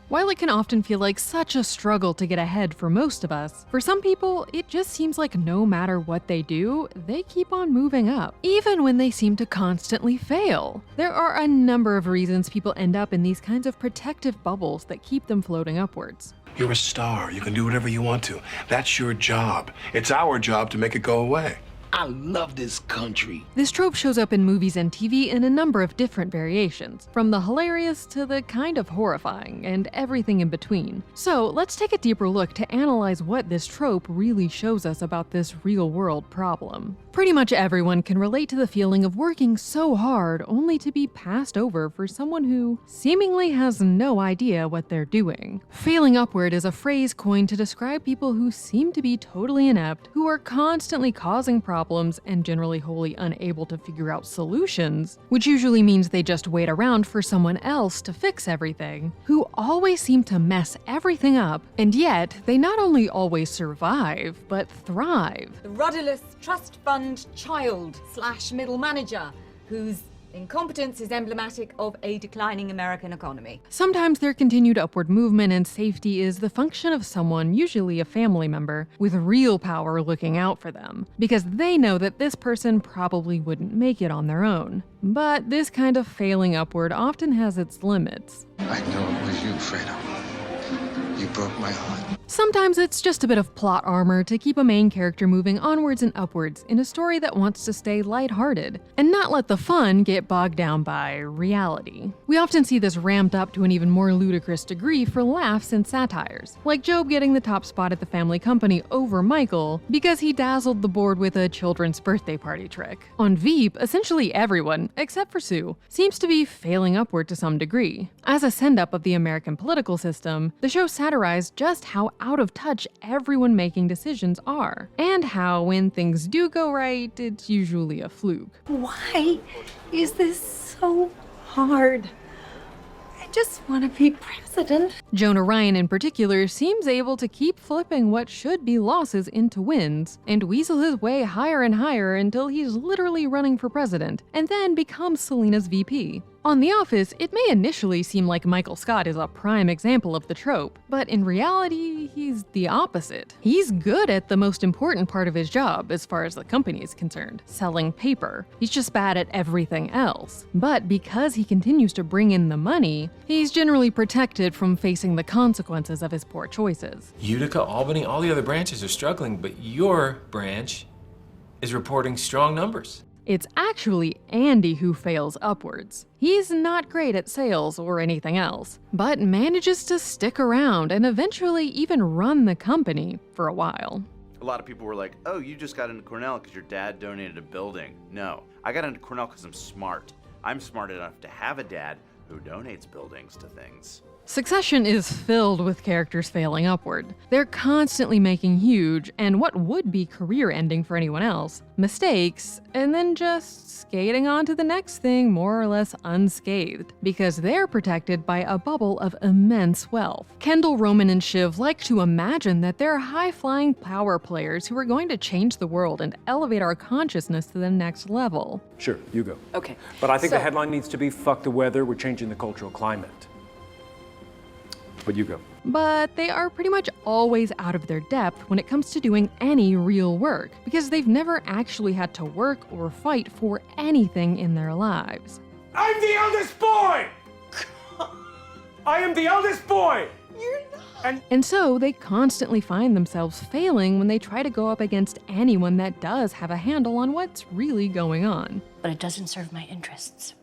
While it can often feel like such a struggle to get ahead for most of us, for some people, it just seems like no matter what they do, they keep on moving up, even when they seem to constantly fail. There are a number of reasons people end up in these kinds of protective bubbles that keep them floating upwards. You're a star. You can do whatever you want to. That's your job. It's our job to make it go away. I love this country. This trope shows up in movies and TV in a number of different variations, from the hilarious to the kind of horrifying, and everything in between. So let's take a deeper look to analyze what this trope really shows us about this real-world problem. Pretty much everyone can relate to the feeling of working so hard only to be passed over for someone who seemingly has no idea what they're doing. Failing upward is a phrase coined to describe people who seem to be totally inept, who are constantly causing problems and generally wholly unable to figure out solutions, which usually means they just wait around for someone else to fix everything, who always seem to mess everything up, and yet they not only always survive, but thrive. The rudderless trust fund child / middle manager whose incompetence is emblematic of a declining American economy. Sometimes their continued upward movement and safety is the function of someone, usually a family member, with real power looking out for them, because they know that this person probably wouldn't make it on their own. But this kind of failing upward often has its limits. I know it was you, Fredo. You broke my heart. Sometimes it's just a bit of plot armor to keep a main character moving onwards and upwards in a story that wants to stay lighthearted, and not let the fun get bogged down by reality. We often see this ramped up to an even more ludicrous degree for laughs and satires, like Job getting the top spot at the family company over Michael because he dazzled the board with a children's birthday party trick. On Veep, essentially everyone, except for Sue, seems to be failing upward to some degree. As a send-up of the American political system, the show satirized just how out of touch everyone making decisions are, and how when things do go right, it's usually a fluke. Why is this so hard? I just want to be president. Jonah Ryan in particular seems able to keep flipping what should be losses into wins, and weasel his way higher and higher until he's literally running for president, and then becomes Selena's VP. On The Office, it may initially seem like Michael Scott is a prime example of the trope, but in reality, he's the opposite. He's good at the most important part of his job, as far as the company is concerned, selling paper. He's just bad at everything else. But because he continues to bring in the money, he's generally protected from facing the consequences of his poor choices. Utica, Albany, all the other branches are struggling, but your branch is reporting strong numbers. It's actually Andy who fails upwards. He's not great at sales or anything else, but manages to stick around and eventually even run the company for a while. A lot of people were like, oh, you just got into Cornell because your dad donated a building. No, I got into Cornell because I'm smart. I'm smart enough to have a dad who donates buildings to things. Succession is filled with characters failing upward. They're constantly making huge, and what would be career-ending for anyone else, mistakes, and then just skating on to the next thing more or less unscathed, because they're protected by a bubble of immense wealth. Kendall, Roman, and Shiv like to imagine that they're high-flying power players who are going to change the world and elevate our consciousness to the next level. Sure, you go. Okay. But I think the headline needs to be, fuck the weather, we're changing the cultural climate. But you go. But they are pretty much always out of their depth when it comes to doing any real work, because they've never actually had to work or fight for anything in their lives. I'm the eldest boy! I am the eldest boy! You're not. And so they constantly find themselves failing when they try to go up against anyone that does have a handle on what's really going on. But it doesn't serve my interests.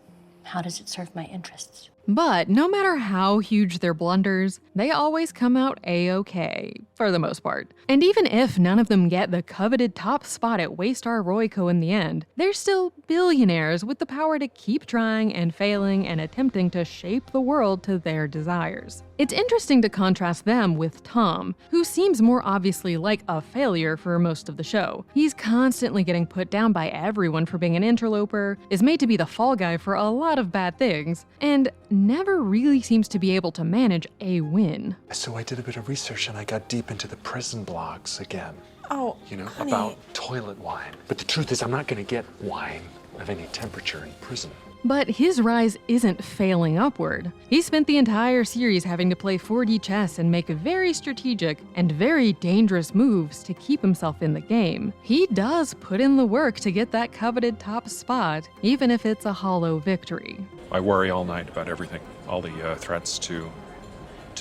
How does it serve my interests? But no matter how huge their blunders, they always come out A-okay, for the most part. And even if none of them get the coveted top spot at Waystar Royco in the end, they're still billionaires with the power to keep trying and failing and attempting to shape the world to their desires. It's interesting to contrast them with Tom, who seems more obviously like a failure for most of the show. He's constantly getting put down by everyone for being an interloper, is made to be the fall guy for a lot of bad things, and never really seems to be able to manage a win. So I did a bit of research and I got deep into the prison blogs again. Oh, You know, honey. about toilet wine. But the truth is I'm not gonna get wine of any temperature in prison. But his rise isn't failing upward. He spent the entire series having to play 4D chess and make very strategic and very dangerous moves to keep himself in the game. He does put in the work to get that coveted top spot, even if it's a hollow victory. I worry all night about everything, all the threats to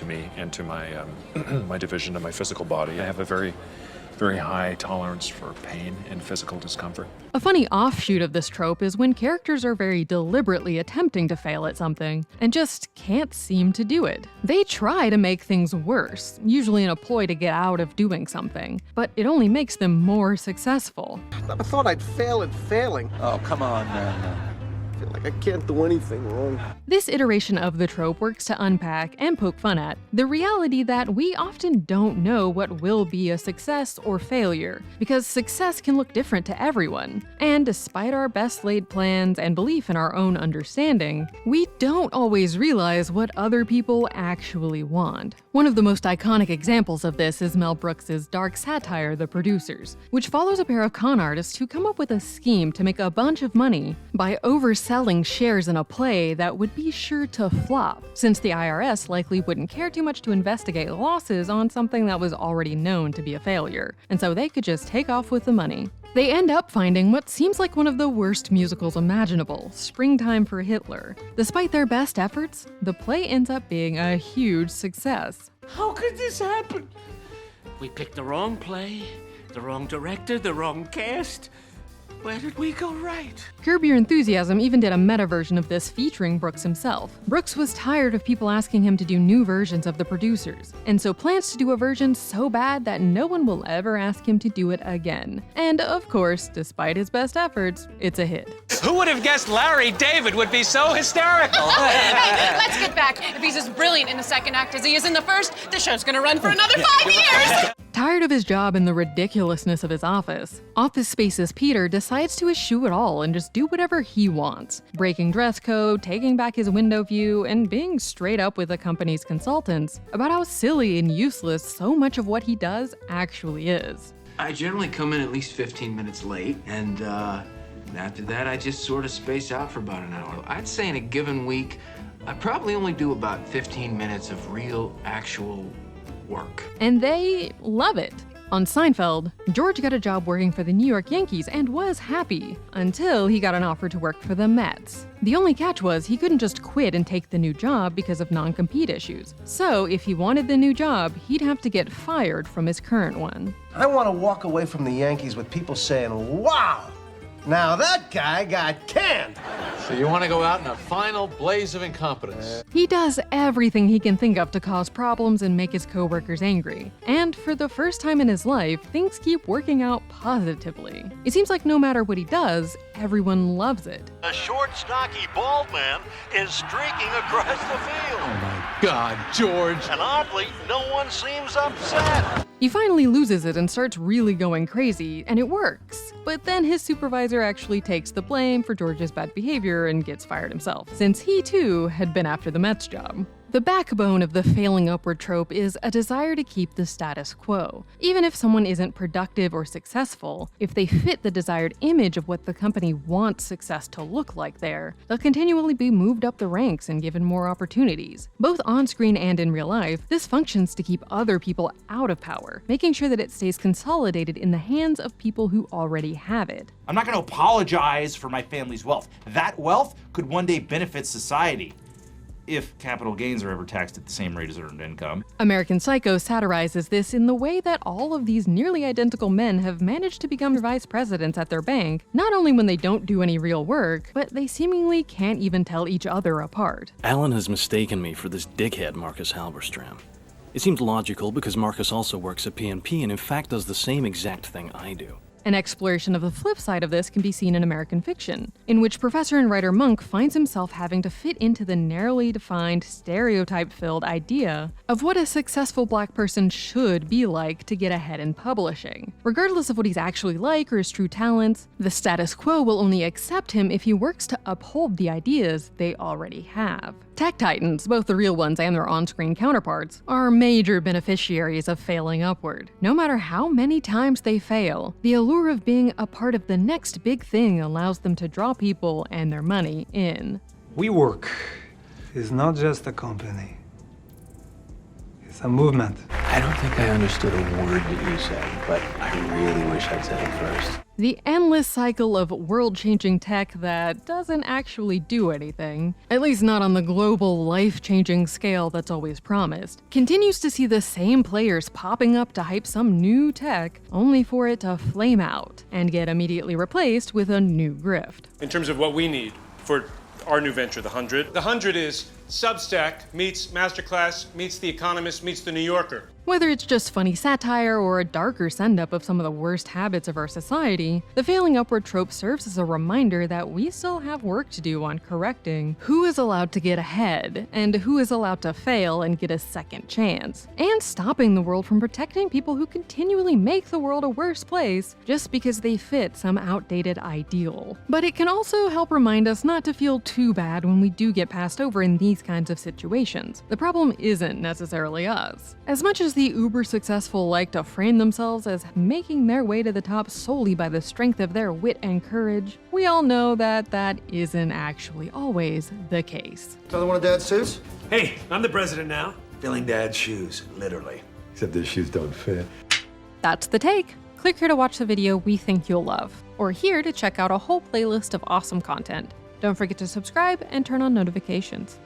me and to my my division of my physical body. I have a very high tolerance for pain and physical discomfort. A funny offshoot of this trope is when characters are very deliberately attempting to fail at something and just can't seem to do it. They try to make things worse, usually in a ploy to get out of doing something, but it only makes them more successful. I thought I'd fail at failing. Oh, come on, man. I feel like I can't do anything wrong. This iteration of the trope works to unpack and poke fun at the reality that we often don't know what will be a success or failure, because success can look different to everyone. And despite our best laid plans and belief in our own understanding, we don't always realize what other people actually want. One of the most iconic examples of this is Mel Brooks's dark satire, The Producers, which follows a pair of con artists who come up with a scheme to make a bunch of money by overselling shares in a play that would be sure to flop, since the IRS likely wouldn't care too much to investigate losses on something that was already known to be a failure, and so they could just take off with the money. They end up finding what seems like one of the worst musicals imaginable, Springtime for Hitler. Despite their best efforts, the play ends up being a huge success. How could this happen? We picked the wrong play, the wrong director, the wrong cast. Where did we go right? Curb Your Enthusiasm even did a meta version of this featuring Brooks himself. Brooks was tired of people asking him to do new versions of The Producers, and so plans to do a version so bad that no one will ever ask him to do it again. And of course, despite his best efforts, it's a hit. Who would have guessed Larry David would be so hysterical? Hey, let's get back. If he's as brilliant in the second act as he is in the first, the show's gonna run for another 5 years! Tired of his job and the ridiculousness of his office, Office Space's Peter decides to eschew it all and just do whatever he wants, breaking dress code, taking back his window view, and being straight up with the company's consultants about how silly and useless so much of what he does actually is. I generally come in at least 15 minutes late, and after that I just sort of space out for about an hour. I'd say in a given week, I probably only do about 15 minutes of real, actual work. And they love it. On Seinfeld, George got a job working for the New York Yankees and was happy, until he got an offer to work for the Mets. The only catch was he couldn't just quit and take the new job because of non-compete issues. So if he wanted the new job, he'd have to get fired from his current one. I want to walk away from the Yankees with people saying, wow, now that guy got canned. So you want to go out in a final blaze of incompetence. He does everything he can think of to cause problems and make his coworkers angry. And for the first time in his life, things keep working out positively. It seems like no matter what he does, everyone loves it. A short, stocky, bald man is streaking across the field. Oh my God, George. And oddly, no one seems upset. He finally loses it and starts really going crazy, and it works. But then his supervisor actually takes the blame for George's bad behavior and gets fired himself, since he too had been after the Mets job. The backbone of the failing upward trope is a desire to keep the status quo. Even if someone isn't productive or successful, if they fit the desired image of what the company wants success to look like there, they'll continually be moved up the ranks and given more opportunities. Both on screen and in real life, this functions to keep other people out of power, making sure that it stays consolidated in the hands of people who already have it. I'm not going to apologize for my family's wealth. That wealth could one day benefit society, if capital gains are ever taxed at the same rate as earned income. American Psycho satirizes this in the way that all of these nearly identical men have managed to become vice presidents at their bank, not only when they don't do any real work, but they seemingly can't even tell each other apart. Alan has mistaken me for this dickhead Marcus Halberstram. It seems logical because Marcus also works at PNP and in fact does the same exact thing I do. An exploration of the flip side of this can be seen in American Fiction, in which professor and writer Monk finds himself having to fit into the narrowly defined, stereotype-filled idea of what a successful black person should be like to get ahead in publishing. Regardless of what he's actually like or his true talents, the status quo will only accept him if he works to uphold the ideas they already have. Tech titans, both the real ones and their on-screen counterparts, are major beneficiaries of failing upward. No matter how many times they fail, the allure of being a part of the next big thing allows them to draw people and their money in. WeWork is not just a company. It's a movement. I don't think I understood a word that you said, but I really wish I'd said it first. The endless cycle of world-changing tech that doesn't actually do anything, at least not on the global, life-changing scale that's always promised, continues to see the same players popping up to hype some new tech, only for it to flame out and get immediately replaced with a new grift. In terms of what we need for our new venture, The 100. The 100 is Substack meets Masterclass meets The Economist meets The New Yorker. Whether it's just funny satire or a darker send-up of some of the worst habits of our society, the failing upward trope serves as a reminder that we still have work to do on correcting who is allowed to get ahead and who is allowed to fail and get a second chance, and stopping the world from protecting people who continually make the world a worse place just because they fit some outdated ideal. But it can also help remind us not to feel too bad when we do get passed over in these kinds of situations. The problem isn't necessarily us. As much as the uber-successful like to frame themselves as making their way to the top solely by the strength of their wit and courage, we all know that that isn't actually always the case. Another one of Dad's suits? Hey, I'm the president now. Filling Dad's shoes, literally. Except their shoes don't fit. That's The Take. Click here to watch the video we think you'll love, or here to check out a whole playlist of awesome content. Don't forget to subscribe and turn on notifications.